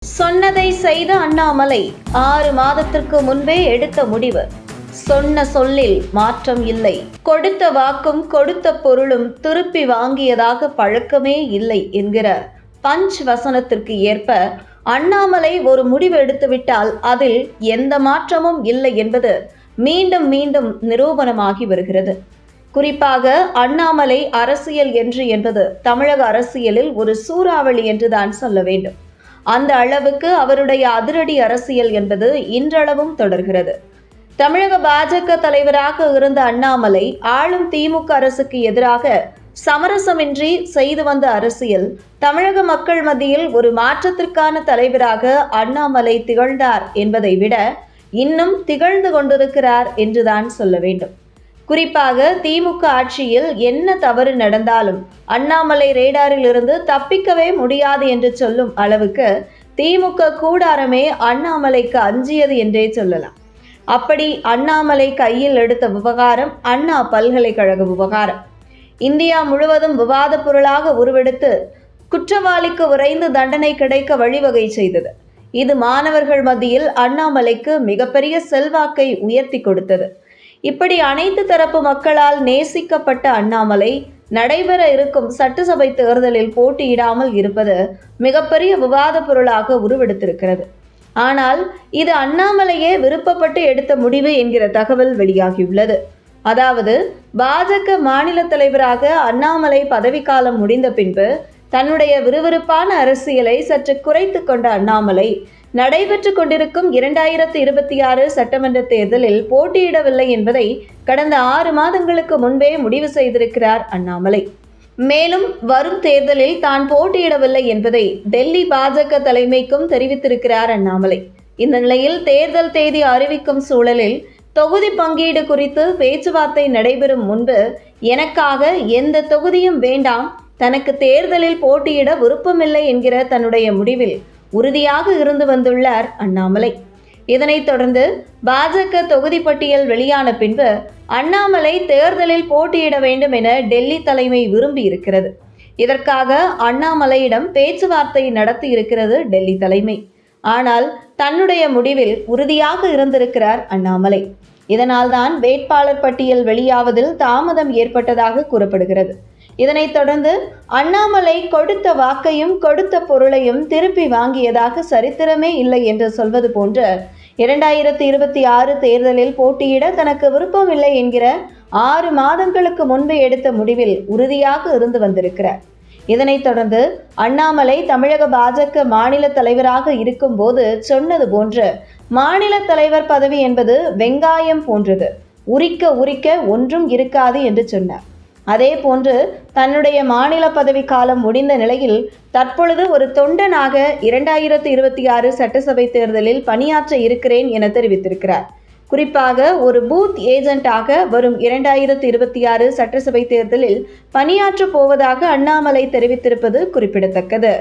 சொன்னதை செய்த அண்ணாமலை 6 மாதத்திற்கு முன்பே எடுத்த முடிவு. சொன்ன சொல்லில் மாற்றம் இல்லை. கொடுத்த வாக்கும் கொடுத்த பொருளும் திருப்பி வாங்கியதாக பழக்கமே இல்லை என்கிற பஞ்ச் வசனத்திற்கு ஏற்ப அண்ணாமலை ஒரு முடிவு எடுத்துவிட்டால் அதில் எந்த மாற்றமும் இல்லை என்பது மீண்டும் மீண்டும் நிரூபணமாகி வருகிறது. குறிப்பாக அண்ணாமலை அரசியல் என்று என்பது தமிழக அரசியலில் ஒரு சூறாவளி என்றுதான் சொல்ல வேண்டும். அந்த அளவுக்கு அவருடைய அதிரடி அரசியல் என்பது இன்றளவும் தொடர்கிறது. தமிழக பாஜக தலைவராக இருந்த அண்ணாமலை ஆளும் திமுக அரசுக்கு எதிராக சமரசமின்றி செய்து வந்த அரசியல் தமிழக மக்கள் மத்தியில் ஒரு மாற்றத்திற்கான தலைவராக அண்ணாமலை திகழ்ந்தார் என்பதை விட இன்னும் திகழ்ந்து கொண்டிருக்கிறார் என்றுதான் சொல்ல வேண்டும். குறிப்பாக திமுக ஆட்சியில் என்ன தவறு நடந்தாலும் அண்ணாமலை ரேடாரில் இருந்து தப்பிக்கவே முடியாது என்று சொல்லும் அளவுக்கு திமுக கூடாரமே அண்ணாமலைக்கு அஞ்சியது என்றே சொல்லலாம். அப்படி அண்ணாமலை கையில் எடுத்த விவகாரம் அண்ணா பல்கலைக்கழக விவகாரம். இந்தியா முழுவதும் விவாத பொருளாக உருவெடுத்து குற்றவாளிக்கு விரைந்து தண்டனை கிடைக்க வழிவகை செய்தது. இது மாணவர்கள் மத்தியில் அண்ணாமலைக்கு மிகப்பெரிய செல்வாக்கை உயர்த்தி கொடுத்தது. இப்படி அனைத்து தரப்பு மக்களால் நேசிக்கப்பட்ட அண்ணாமலை நடைபெற இருக்கும் சட்டசபை தேர்தலில் போட்டியிடாமல் இருப்பது மிகப்பெரிய விவாத பொருளாக உருவெடுத்திருக்கிறது. ஆனால் இது அண்ணாமலையே விருப்பப்பட்டு எடுத்த முடிவு என்கிற தகவல் வெளியாகியுள்ளது. அதாவது பாஜக மாநில தலைவராக அண்ணாமலை பதவிக்காலம் முடிந்த பின்பு தன்னுடைய விறுவிறுப்பான அரசியலை சற்று குறைத்து கொண்ட அண்ணாமலை நடைபெற்று கொண்டிருக்கும் 2026 சட்டமன்ற தேர்தலில் போட்டியிடவில்லை என்பதை கடந்த 6 மாதங்களுக்கு முன்பே முடிவு செய்திருக்கிறார் அண்ணாமலை. மேலும் வரும் தேர்தலில் தான் போட்டியிடவில்லை என்பதை டெல்லி பாஜக தலைமைக்கும் தெரிவித்திருக்கிறார் அண்ணாமலை. இந்த நிலையில் தேர்தல் தேதி அறிவிக்கும் சூழலில் தொகுதி பங்கீடு குறித்து பேச்சுவார்த்தை நடைபெறும் முன்பு எனக்காக எந்த தொகுதியும் வேண்டாம், தனக்கு தேர்தலில் போட்டியிட விருப்பமில்லை என்கிற தன்னுடைய முடிவில் உறுதியாக இருந்து வந்துள்ளார் அண்ணாமலை. இதனைத் தொடர்ந்து பாஜக தொகுதி பட்டியல் வெளியான பின்பு அண்ணாமலை தேர்தலில் போட்டியிட வேண்டும் என டெல்லி தலைமை விரும்பி இருக்கிறது. இதற்காக அண்ணாமலையிடம் பேச்சுவார்த்தை நடத்தி இருக்கிறது டெல்லி தலைமை. ஆனால் தன்னுடைய முடிவில் உறுதியாக இருந்திருக்கிறார் அண்ணாமலை. இதனால்தான் வேட்பாளர் பட்டியல் வெளியாவதில் தாமதம் ஏற்பட்டதாக கூறப்படுகிறது. இதனைத் தொடர்ந்து அண்ணாமலை கொடுத்த வாக்கையும் கொடுத்த பொருளையும் திருப்பி வாங்கியதாக சரித்திரமே இல்லை என்று சொல்வது போன்று 2026 தேர்தலில் போட்டியிட தனக்கு விருப்பமில்லை என்கிற 6 மாதங்களுக்கு முன்பு எடுத்த முடிவில் உறுதியாக இருந்து வந்திருக்கிறார். இதனைத் தொடர்ந்து அண்ணாமலை தமிழக பாஜக மாநில தலைவராக இருக்கும்போது சொன்னது போன்று மாநில தலைவர் பதவி என்பது வெங்காயம் போன்றது, உரிக்க உரிக்க ஒன்றும் இருக்காது என்று சொன்னார். அதே போன்று தன்னுடைய மாநில பதவி காலம் முடிந்த நிலையில் தற்பொழுது ஒரு தொண்டனாக 2026 சட்டசபை தேர்தலில் பணியாற்ற இருக்கிறேன் என தெரிவித்திருக்கிறார். குறிப்பாக ஒரு பூத் ஏஜென்ட்டாக வரும் 2026 சட்டசபை தேர்தலில் பணியாற்றப் போவதாக அண்ணாமலை தெரிவித்திருப்பது குறிப்பிடத்தக்கது.